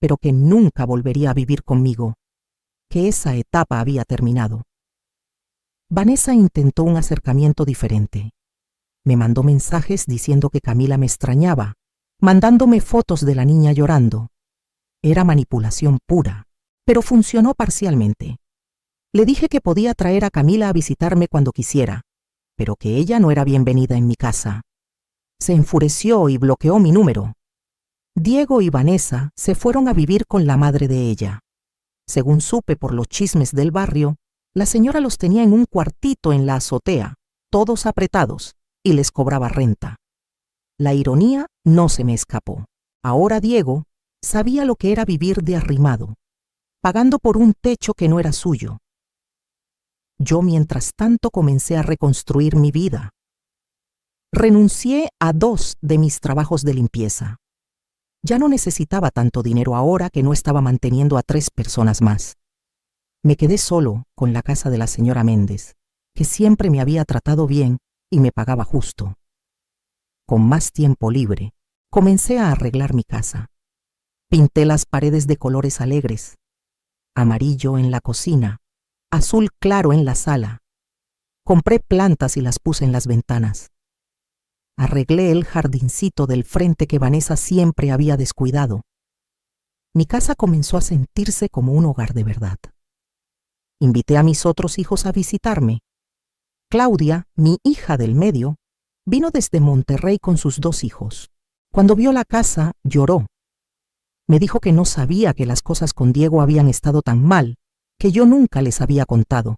pero que nunca volvería a vivir conmigo, que esa etapa había terminado. Vanessa intentó un acercamiento diferente. Me mandó mensajes diciendo que Camila me extrañaba, mandándome fotos de la niña llorando. Era manipulación pura, pero funcionó parcialmente. Le dije que podía traer a Camila a visitarme cuando quisiera, pero que ella no era bienvenida en mi casa. Se enfureció y bloqueó mi número. Diego y Vanessa se fueron a vivir con la madre de ella. Según supe por los chismes del barrio, la señora los tenía en un cuartito en la azotea, todos apretados, y les cobraba renta. La ironía no se me escapó. Ahora Diego sabía lo que era vivir de arrimado, pagando por un techo que no era suyo. Yo, mientras tanto, comencé a reconstruir mi vida. Renuncié a 2 de mis trabajos de limpieza. Ya no necesitaba tanto dinero ahora que no estaba manteniendo a 3 personas más. Me quedé solo con la casa de la señora Méndez, que siempre me había tratado bien y me pagaba justo. Con más tiempo libre, comencé a arreglar mi casa. Pinté las paredes de colores alegres, amarillo en la cocina, azul claro en la sala. Compré plantas y las puse en las ventanas. Arreglé el jardincito del frente que Vanessa siempre había descuidado. Mi casa comenzó a sentirse como un hogar de verdad. Invité a mis otros hijos a visitarme. Claudia, mi hija del medio, vino desde Monterrey con sus 2 hijos. Cuando vio la casa, lloró. Me dijo que no sabía que las cosas con Diego habían estado tan mal, que yo nunca les había contado.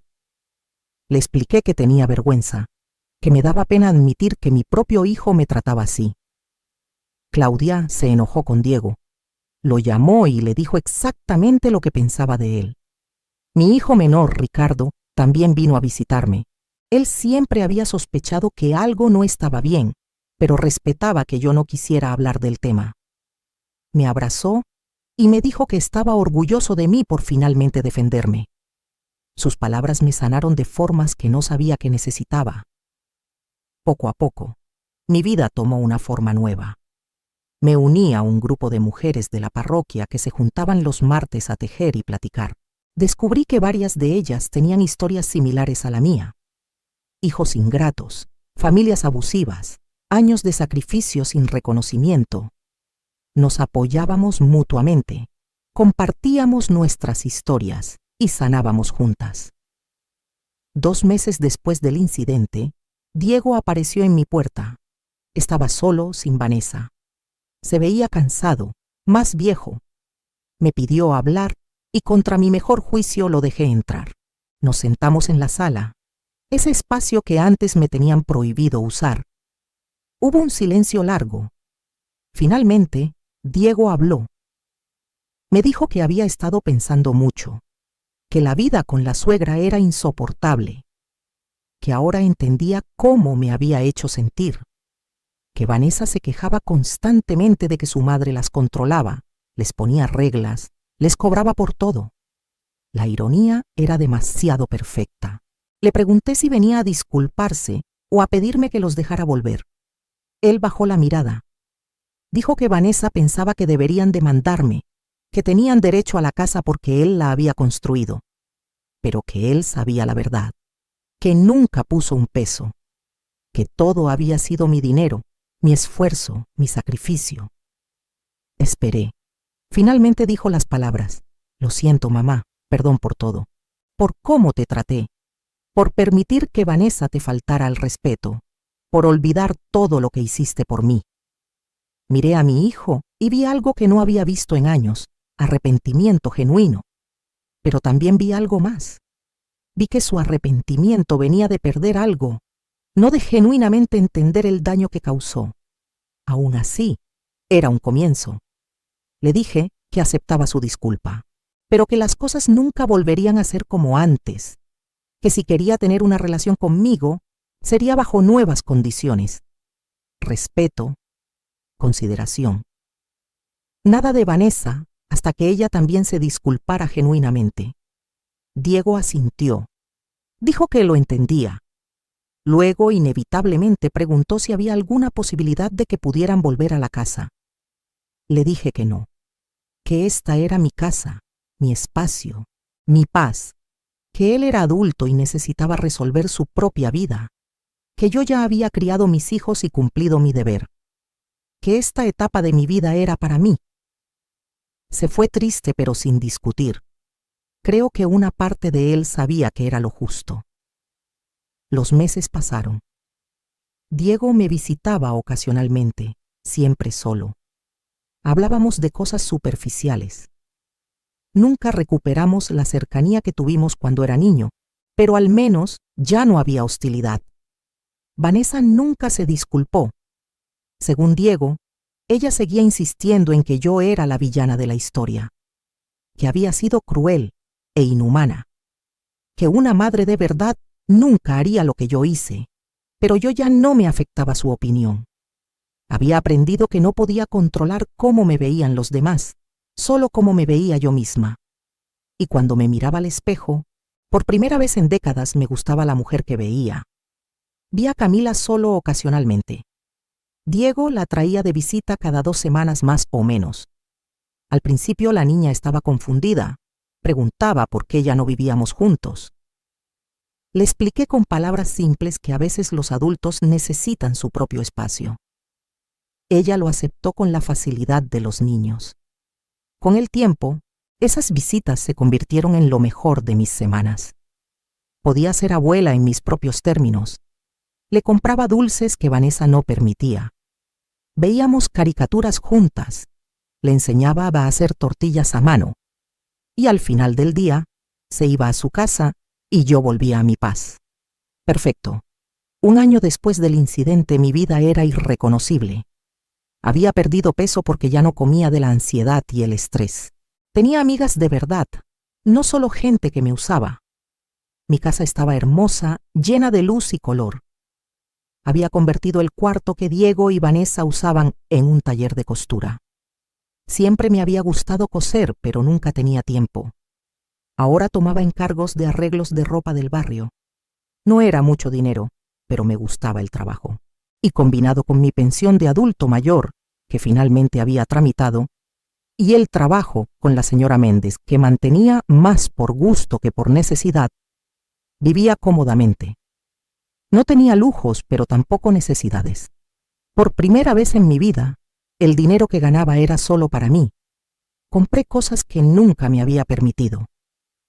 Le expliqué que tenía vergüenza, que me daba pena admitir que mi propio hijo me trataba así. Claudia se enojó con Diego. Lo llamó y le dijo exactamente lo que pensaba de él. Mi hijo menor, Ricardo, también vino a visitarme. Él siempre había sospechado que algo no estaba bien, pero respetaba que yo no quisiera hablar del tema. Me abrazó y me dijo que estaba orgulloso de mí por finalmente defenderme. Sus palabras me sanaron de formas que no sabía que necesitaba. Poco a poco, mi vida tomó una forma nueva. Me uní a un grupo de mujeres de la parroquia que se juntaban los martes a tejer y platicar. Descubrí que varias de ellas tenían historias similares a la mía. Hijos ingratos, familias abusivas, años de sacrificio sin reconocimiento. Nos apoyábamos mutuamente, compartíamos nuestras historias y sanábamos juntas. 2 meses después del incidente, Diego apareció en mi puerta. Estaba solo, sin Vanessa. Se veía cansado, más viejo. Me pidió hablar y contra mi mejor juicio lo dejé entrar. Nos sentamos en la sala, ese espacio que antes me tenían prohibido usar. Hubo un silencio largo. Finalmente, Diego habló. Me dijo que había estado pensando mucho, que la vida con la suegra era insoportable, que ahora entendía cómo me había hecho sentir, que Vanessa se quejaba constantemente de que su madre las controlaba, les ponía reglas, les cobraba por todo. La ironía era demasiado perfecta. Le pregunté si venía a disculparse o a pedirme que los dejara volver. Él bajó la mirada. Dijo que Vanessa pensaba que deberían demandarme, que tenían derecho a la casa porque él la había construido, pero que él sabía la verdad, que nunca puso un peso, que todo había sido mi dinero, mi esfuerzo, mi sacrificio. Esperé. Finalmente dijo las palabras: lo siento, mamá, perdón por todo, por cómo te traté, por permitir que Vanessa te faltara al respeto, por olvidar todo lo que hiciste por mí. Miré a mi hijo y vi algo que no había visto en años, arrepentimiento genuino. Pero también vi algo más. Vi que su arrepentimiento venía de perder algo, no de genuinamente entender el daño que causó. Aún así, era un comienzo. Le dije que aceptaba su disculpa, pero que las cosas nunca volverían a ser como antes, que si quería tener una relación conmigo, sería bajo nuevas condiciones. Respeto, consideración. Nada de Vanessa hasta que ella también se disculpara genuinamente. Diego asintió. Dijo que lo entendía. Luego, inevitablemente, preguntó si había alguna posibilidad de que pudieran volver a la casa. Le dije que no, que esta era mi casa, mi espacio, mi paz, que él era adulto y necesitaba resolver su propia vida, que yo ya había criado mis hijos y cumplido mi deber, que esta etapa de mi vida era para mí. Se fue triste pero sin discutir. Creo que una parte de él sabía que era lo justo. Los meses pasaron. Diego me visitaba ocasionalmente, siempre solo. Hablábamos de cosas superficiales. Nunca recuperamos la cercanía que tuvimos cuando era niño, pero al menos ya no había hostilidad. Vanessa nunca se disculpó. Según Diego, ella seguía insistiendo en que yo era la villana de la historia, que había sido cruel e inhumana, que una madre de verdad nunca haría lo que yo hice, pero yo ya no me afectaba su opinión. Había aprendido que no podía controlar cómo me veían los demás, solo cómo me veía yo misma. Y cuando me miraba al espejo, por primera vez en décadas me gustaba la mujer que veía. Vi a Camila solo ocasionalmente. Diego la traía de visita cada 2 semanas más o menos. Al principio la niña estaba confundida. Preguntaba por qué ya no vivíamos juntos. Le expliqué con palabras simples que a veces los adultos necesitan su propio espacio. Ella lo aceptó con la facilidad de los niños. Con el tiempo, esas visitas se convirtieron en lo mejor de mis semanas. Podía ser abuela en mis propios términos. Le compraba dulces que Vanessa no permitía. Veíamos caricaturas juntas. Le enseñaba a hacer tortillas a mano. Y al final del día, se iba a su casa y yo volvía a mi paz. Perfecto. 1 año después del incidente, mi vida era irreconocible. Había perdido peso porque ya no comía de la ansiedad y el estrés. Tenía amigas de verdad, no solo gente que me usaba. Mi casa estaba hermosa, llena de luz y color. Había convertido el cuarto que Diego y Vanessa usaban en un taller de costura. Siempre me había gustado coser, pero nunca tenía tiempo. Ahora tomaba encargos de arreglos de ropa del barrio. No era mucho dinero, pero me gustaba el trabajo. Y combinado con mi pensión de adulto mayor, que finalmente había tramitado, y el trabajo con la señora Méndez, que mantenía más por gusto que por necesidad, vivía cómodamente. No tenía lujos, pero tampoco necesidades. Por primera vez en mi vida, el dinero que ganaba era solo para mí. Compré cosas que nunca me había permitido.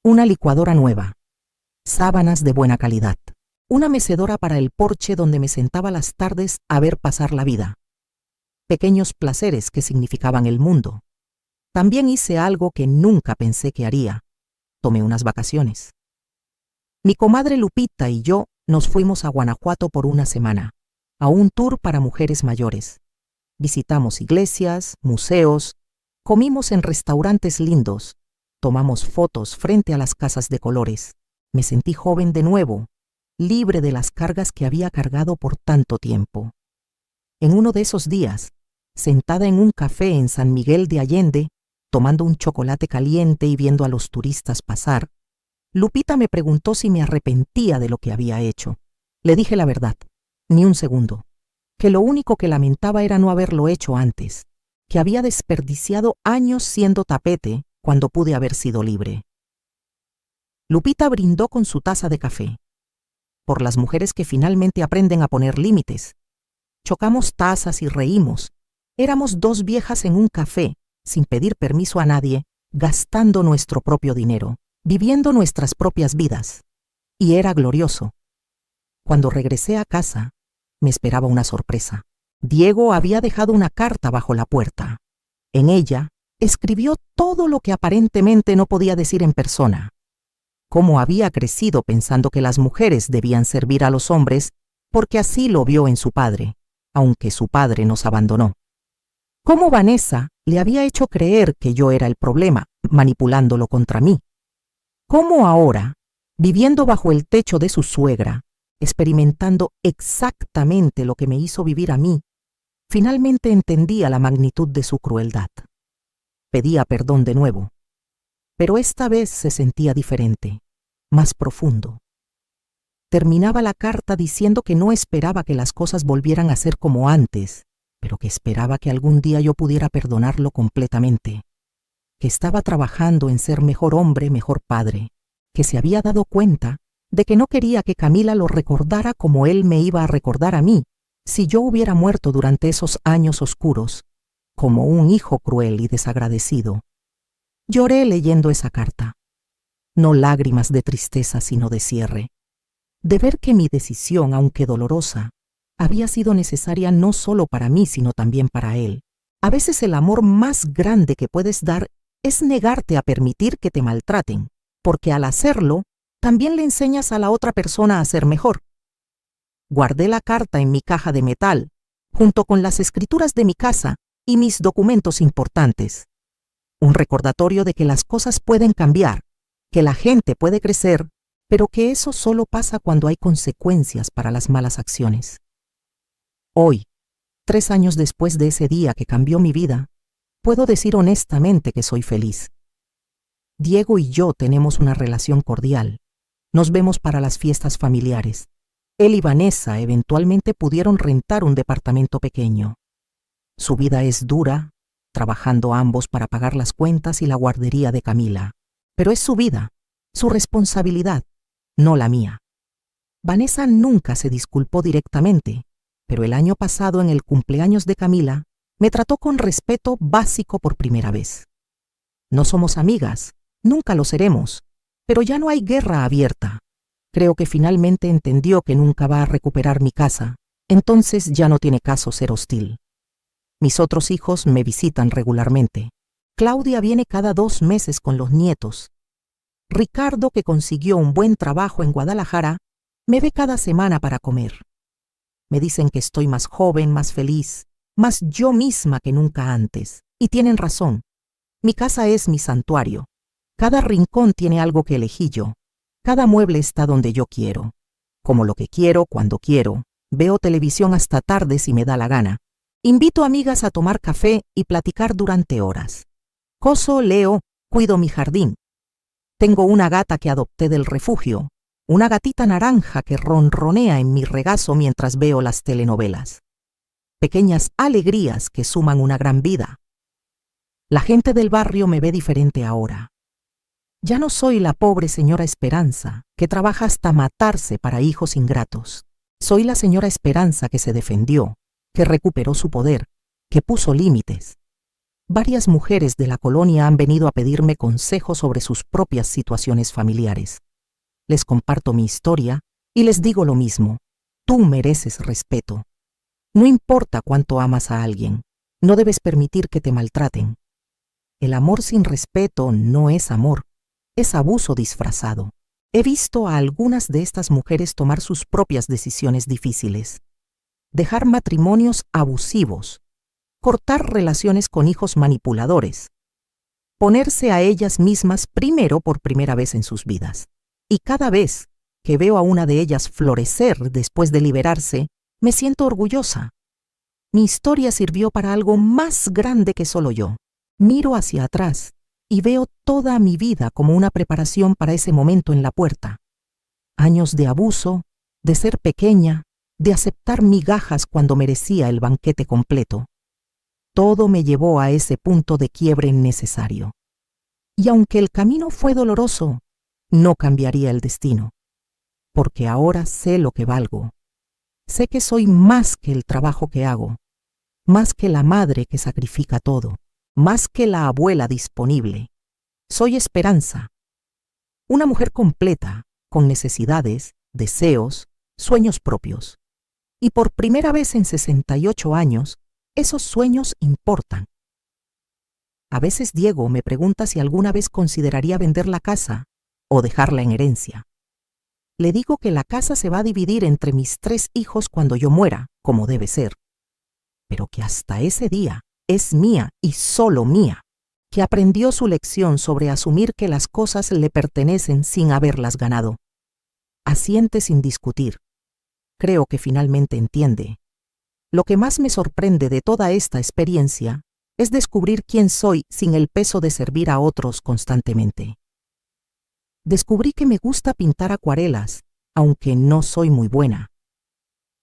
Una licuadora nueva, sábanas de buena calidad, una mecedora para el porche donde me sentaba las tardes a ver pasar la vida. Pequeños placeres que significaban el mundo. También hice algo que nunca pensé que haría. Tomé unas vacaciones. Mi comadre Lupita y yo nos fuimos a Guanajuato por 1 semana, a un tour para mujeres mayores. Visitamos iglesias, museos, comimos en restaurantes lindos, tomamos fotos frente a las casas de colores. Me sentí joven de nuevo, libre de las cargas que había cargado por tanto tiempo. En uno de esos días, sentada en un café en San Miguel de Allende, tomando un chocolate caliente y viendo a los turistas pasar, Lupita me preguntó si me arrepentía de lo que había hecho. Le dije la verdad, ni un segundo, que lo único que lamentaba era no haberlo hecho antes, que había desperdiciado años siendo tapete cuando pude haber sido libre. Lupita brindó con su taza de café. Por las mujeres que finalmente aprenden a poner límites. Chocamos tazas y reímos. Éramos dos viejas en un café, sin pedir permiso a nadie, gastando nuestro propio dinero, viviendo nuestras propias vidas. Y era glorioso. Cuando regresé a casa, me esperaba una sorpresa. Diego había dejado una carta bajo la puerta. En ella, escribió todo lo que aparentemente no podía decir en persona. Cómo había crecido pensando que las mujeres debían servir a los hombres porque así lo vio en su padre, aunque su padre nos abandonó. Cómo Vanessa le había hecho creer que yo era el problema, manipulándolo contra mí. Cómo ahora, viviendo bajo el techo de su suegra, experimentando exactamente lo que me hizo vivir a mí, finalmente entendía la magnitud de su crueldad. Pedía perdón de nuevo, pero esta vez se sentía diferente, más profundo. Terminaba la carta diciendo que no esperaba que las cosas volvieran a ser como antes, pero que esperaba que algún día yo pudiera perdonarlo completamente, que estaba trabajando en ser mejor hombre, mejor padre, que se había dado cuenta de que no quería que Camila lo recordara como él me iba a recordar a mí, si yo hubiera muerto durante esos años oscuros, como un hijo cruel y desagradecido. Lloré leyendo esa carta. No lágrimas de tristeza, sino de cierre. De ver que mi decisión, aunque dolorosa, había sido necesaria no solo para mí, sino también para él. A veces el amor más grande que puedes dar es negarte a permitir que te maltraten, porque al hacerlo, también le enseñas a la otra persona a ser mejor. Guardé la carta en mi caja de metal, junto con las escrituras de mi casa y mis documentos importantes. Un recordatorio de que las cosas pueden cambiar, que la gente puede crecer, pero que eso solo pasa cuando hay consecuencias para las malas acciones. Hoy, 3 años después de ese día que cambió mi vida, puedo decir honestamente que soy feliz. Diego y yo tenemos una relación cordial. Nos vemos para las fiestas familiares. Él y Vanessa eventualmente pudieron rentar un departamento pequeño. Su vida es dura, trabajando ambos para pagar las cuentas y la guardería de Camila. Pero es su vida, su responsabilidad, no la mía. Vanessa nunca se disculpó directamente, pero el año pasado, en el cumpleaños de Camila, me trató con respeto básico por primera vez. No somos amigas, nunca lo seremos, pero ya no hay guerra abierta. Creo que finalmente entendió que nunca va a recuperar mi casa, entonces ya no tiene caso ser hostil. Mis otros hijos me visitan regularmente. Claudia viene cada 2 meses con los nietos. Ricardo, que consiguió un buen trabajo en Guadalajara, me ve cada semana para comer. Me dicen que estoy más joven, más feliz, más yo misma que nunca antes. Y tienen razón. Mi casa es mi santuario. Cada rincón tiene algo que elegí yo. Cada mueble está donde yo quiero. Como lo que quiero, cuando quiero. Veo televisión hasta tarde si me da la gana. Invito amigas a tomar café y platicar durante horas. Coso, leo, cuido mi jardín. Tengo una gata que adopté del refugio, una gatita naranja que ronronea en mi regazo mientras veo las telenovelas. Pequeñas alegrías que suman una gran vida. La gente del barrio me ve diferente ahora. Ya no soy la pobre señora Esperanza, que trabaja hasta matarse para hijos ingratos. Soy la señora Esperanza que se defendió, que recuperó su poder, que puso límites. Varias mujeres de la colonia han venido a pedirme consejos sobre sus propias situaciones familiares. Les comparto mi historia y les digo lo mismo. Tú mereces respeto. No importa cuánto amas a alguien, no debes permitir que te maltraten. El amor sin respeto no es amor, es abuso disfrazado. He visto a algunas de estas mujeres tomar sus propias decisiones difíciles. Dejar matrimonios abusivos, cortar relaciones con hijos manipuladores, ponerse a ellas mismas primero por primera vez en sus vidas. Y cada vez que veo a una de ellas florecer después de liberarse, me siento orgullosa. Mi historia sirvió para algo más grande que solo yo. Miro hacia atrás y veo toda mi vida como una preparación para ese momento en la puerta. Años de abuso, de ser pequeña, de aceptar migajas cuando merecía el banquete completo. Todo me llevó a ese punto de quiebre necesario. Y aunque el camino fue doloroso, no cambiaría el destino. Porque ahora sé lo que valgo. Sé que soy más que el trabajo que hago, más que la madre que sacrifica todo, más que la abuela disponible. Soy esperanza. Una mujer completa, con necesidades, deseos, sueños propios. Y por primera vez en 68 años, esos sueños importan. A veces Diego me pregunta si alguna vez consideraría vender la casa o dejarla en herencia. Le digo que la casa se va a dividir entre mis 3 hijos cuando yo muera, como debe ser. Pero que hasta ese día es mía y solo mía. Que aprendió su lección sobre asumir que las cosas le pertenecen sin haberlas ganado. Asiente sin discutir. Creo que finalmente entiende. Lo que más me sorprende de toda esta experiencia es descubrir quién soy sin el peso de servir a otros constantemente. Descubrí que me gusta pintar acuarelas, aunque no soy muy buena.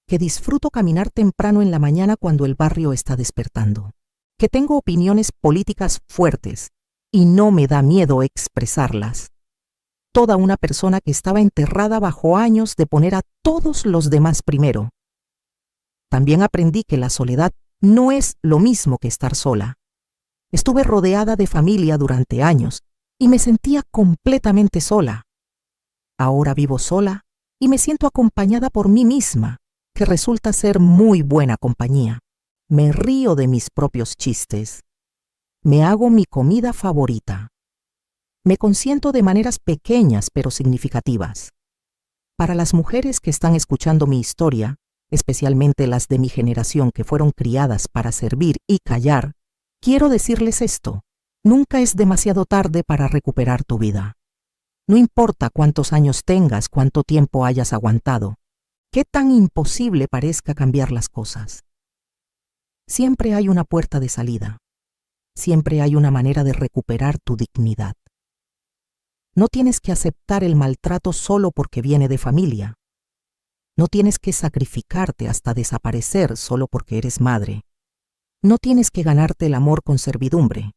Que disfruto caminar temprano en la mañana cuando el barrio está despertando. Que tengo opiniones políticas fuertes y no me da miedo expresarlas. Toda una persona que estaba enterrada bajo años de poner a todos los demás primero. También aprendí que la soledad no es lo mismo que estar sola. Estuve rodeada de familia durante años y me sentía completamente sola. Ahora vivo sola y me siento acompañada por mí misma, que resulta ser muy buena compañía. Me río de mis propios chistes. Me hago mi comida favorita. Me consiento de maneras pequeñas pero significativas. Para las mujeres que están escuchando mi historia, especialmente las de mi generación que fueron criadas para servir y callar, quiero decirles esto. Nunca es demasiado tarde para recuperar tu vida. No importa cuántos años tengas, cuánto tiempo hayas aguantado, qué tan imposible parezca cambiar las cosas. Siempre hay una puerta de salida. Siempre hay una manera de recuperar tu dignidad. No tienes que aceptar el maltrato solo porque viene de familia. No tienes que sacrificarte hasta desaparecer solo porque eres madre. No tienes que ganarte el amor con servidumbre.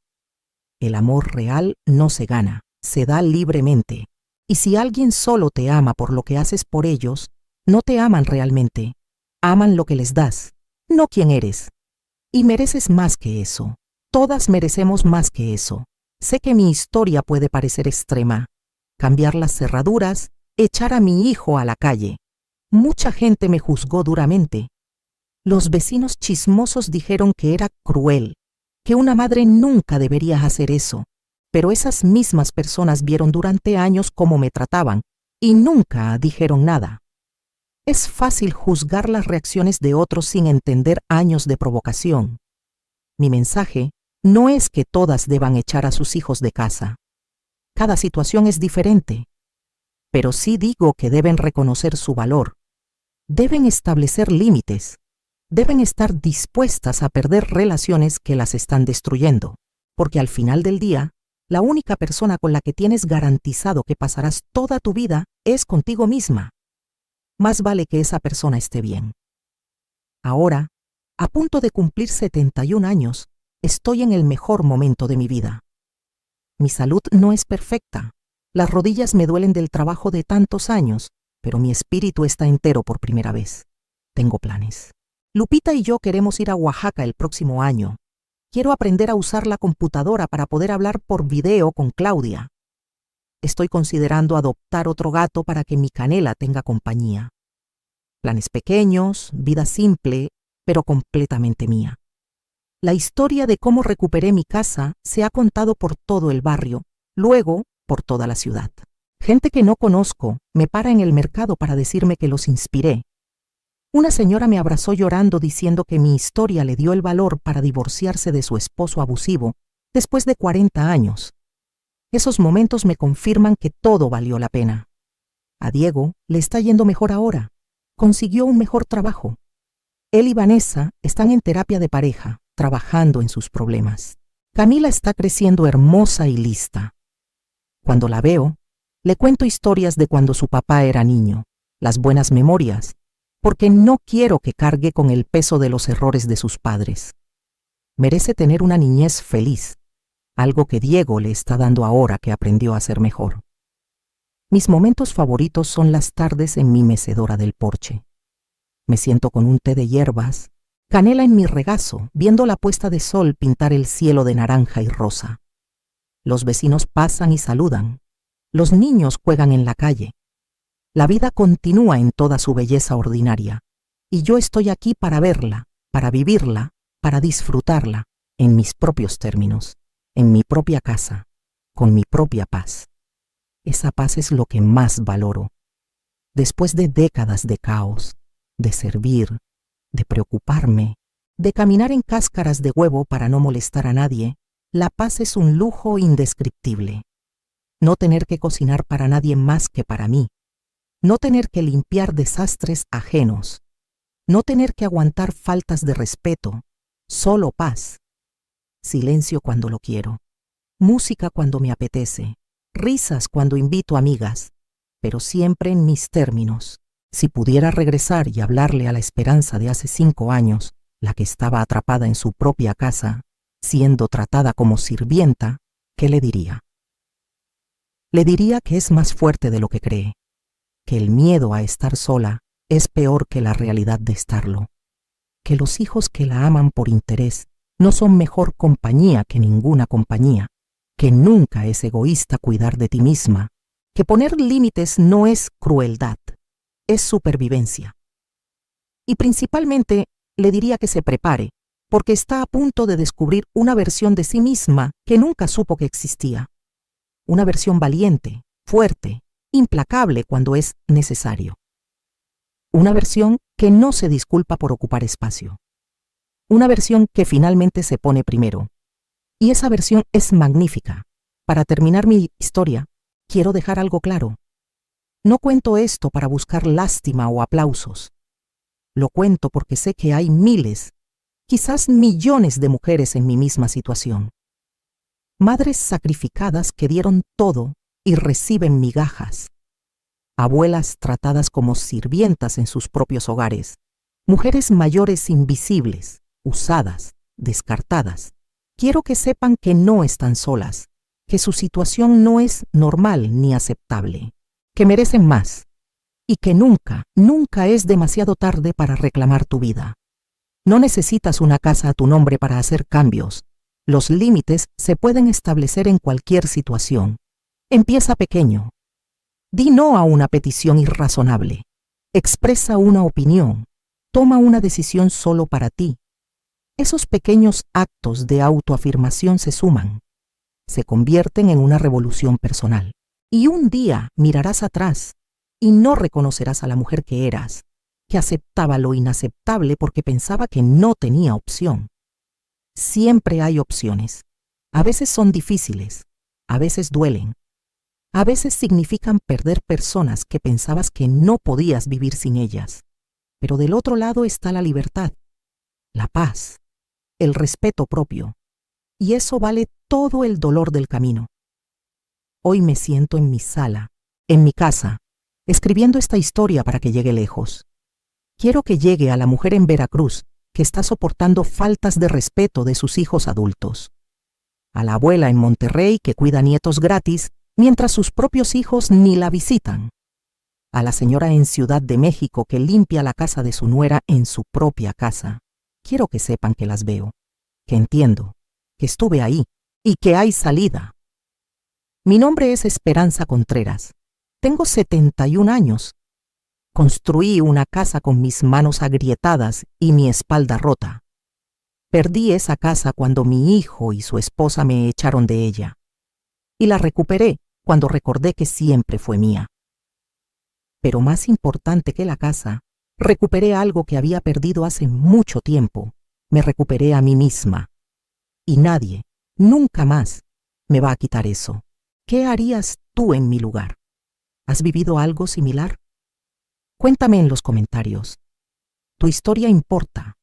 El amor real no se gana, se da libremente. Y si alguien solo te ama por lo que haces por ellos, no te aman realmente. Aman lo que les das, no quién eres. Y mereces más que eso. Todas merecemos más que eso. Sé que mi historia puede parecer extrema. Cambiar las cerraduras, echar a mi hijo a la calle. Mucha gente me juzgó duramente. Los vecinos chismosos dijeron que era cruel, que una madre nunca debería hacer eso, pero esas mismas personas vieron durante años cómo me trataban y nunca dijeron nada. Es fácil juzgar las reacciones de otros sin entender años de provocación. Mi mensaje no es que todas deban echar a sus hijos de casa. Cada situación es diferente, pero sí digo que deben reconocer su valor. Deben establecer límites. Deben estar dispuestas a perder relaciones que las están destruyendo, porque al final del día, la única persona con la que tienes garantizado que pasarás toda tu vida es contigo misma. Más vale que esa persona esté bien. Ahora, a punto de cumplir 71 años, estoy en el mejor momento de mi vida. Mi salud no es perfecta. Las rodillas me duelen del trabajo de tantos años, pero mi espíritu está entero por primera vez. Tengo planes. Lupita y yo queremos ir a Oaxaca el próximo año. Quiero aprender a usar la computadora para poder hablar por video con Claudia. Estoy considerando adoptar otro gato para que mi Canela tenga compañía. Planes pequeños, vida simple, pero completamente mía. La historia de cómo recuperé mi casa se ha contado por todo el barrio, luego por toda la ciudad. Gente que no conozco me para en el mercado para decirme que los inspiré. Una señora me abrazó llorando diciendo que mi historia le dio el valor para divorciarse de su esposo abusivo después de 40 años. Esos momentos me confirman que todo valió la pena. A Diego le está yendo mejor ahora. Consiguió un mejor trabajo. Él y Vanessa están en terapia de pareja, trabajando en sus problemas. Camila está creciendo hermosa y lista. Cuando la veo, le cuento historias de cuando su papá era niño, las buenas memorias, porque no quiero que cargue con el peso de los errores de sus padres. Merece tener una niñez feliz, algo que Diego le está dando ahora que aprendió a ser mejor. Mis momentos favoritos son las tardes en mi mecedora del porche. Me siento con un té de hierbas, canela en mi regazo, viendo la puesta de sol pintar el cielo de naranja y rosa. Los vecinos pasan y saludan. Los niños juegan en la calle. La vida continúa en toda su belleza ordinaria, y yo estoy aquí para verla, para vivirla, para disfrutarla, en mis propios términos, en mi propia casa, con mi propia paz. Esa paz es lo que más valoro. Después de décadas de caos, de servir, de preocuparme, de caminar en cáscaras de huevo para no molestar a nadie, la paz es un lujo indescriptible. No tener que cocinar para nadie más que para mí. No tener que limpiar desastres ajenos. No tener que aguantar faltas de respeto. Solo paz. Silencio cuando lo quiero. Música cuando me apetece. Risas cuando invito amigas. Pero siempre en mis términos. Si pudiera regresar y hablarle a la Esperanza de hace 5 años, la que estaba atrapada en su propia casa, siendo tratada como sirvienta, ¿qué le diría? Le diría que es más fuerte de lo que cree, que el miedo a estar sola es peor que la realidad de estarlo, que los hijos que la aman por interés no son mejor compañía que ninguna compañía, que nunca es egoísta cuidar de ti misma, que poner límites no es crueldad, es supervivencia. Y principalmente le diría que se prepare, porque está a punto de descubrir una versión de sí misma que nunca supo que existía. Una versión valiente, fuerte, implacable cuando es necesario. Una versión que no se disculpa por ocupar espacio. Una versión que finalmente se pone primero. Y esa versión es magnífica. Para terminar mi historia, quiero dejar algo claro. No cuento esto para buscar lástima o aplausos. Lo cuento porque sé que hay miles, quizás millones de mujeres en mi misma situación. Madres sacrificadas que dieron todo y reciben migajas. Abuelas tratadas como sirvientas en sus propios hogares. Mujeres mayores invisibles, usadas, descartadas. Quiero que sepan que no están solas, que su situación no es normal ni aceptable, que merecen más y que nunca, nunca es demasiado tarde para reclamar tu vida. No necesitas una casa a tu nombre para hacer cambios. Los límites se pueden establecer en cualquier situación. Empieza pequeño. Di no a una petición irrazonable. Expresa una opinión. Toma una decisión solo para ti. Esos pequeños actos de autoafirmación se suman. Se convierten en una revolución personal. Y un día mirarás atrás y no reconocerás a la mujer que eras, que aceptaba lo inaceptable porque pensaba que no tenía opción. Siempre hay opciones. A veces son difíciles, a veces duelen, a veces significan perder personas que pensabas que no podías vivir sin ellas. Pero del otro lado está la libertad, la paz, el respeto propio, y eso vale todo el dolor del camino. Hoy me siento en mi sala, en mi casa, escribiendo esta historia para que llegue lejos. Quiero que llegue a la mujer en Veracruz que está soportando faltas de respeto de sus hijos adultos. A la abuela en Monterrey que cuida nietos gratis mientras sus propios hijos ni la visitan. A la señora en Ciudad de México que limpia la casa de su nuera en su propia casa. Quiero que sepan que las veo, que entiendo, que estuve ahí y que hay salida. Mi nombre es Esperanza Contreras. Tengo 71 años. Construí una casa con mis manos agrietadas y mi espalda rota. Perdí esa casa cuando mi hijo y su esposa me echaron de ella. Y la recuperé cuando recordé que siempre fue mía. Pero más importante que la casa Recuperé algo que había perdido hace mucho tiempo. Me recuperé a mí misma. Y nadie, nunca más, me va a quitar eso. ¿Qué harías tú en mi lugar? ¿Has vivido algo similar? Cuéntame en los comentarios. Tu historia importa.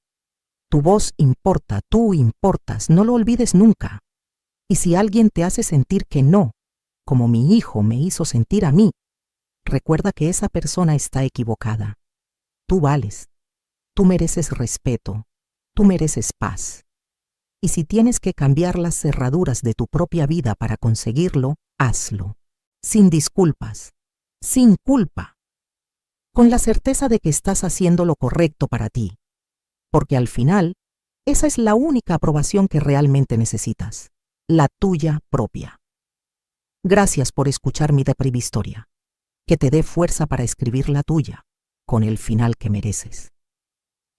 Tu voz importa, tú importas, no lo olvides nunca. Y si alguien te hace sentir que no, como mi hijo me hizo sentir a mí, recuerda que esa persona está equivocada. Tú vales, tú mereces respeto, tú mereces paz. Y si tienes que cambiar las cerraduras de tu propia vida para conseguirlo, hazlo. Sin disculpas, sin culpa, con la certeza de que estás haciendo lo correcto para ti. Porque al final, esa es la única aprobación que realmente necesitas, la tuya propia. Gracias por escuchar mi deprimistoria. Que te dé fuerza para escribir la tuya, con el final que mereces.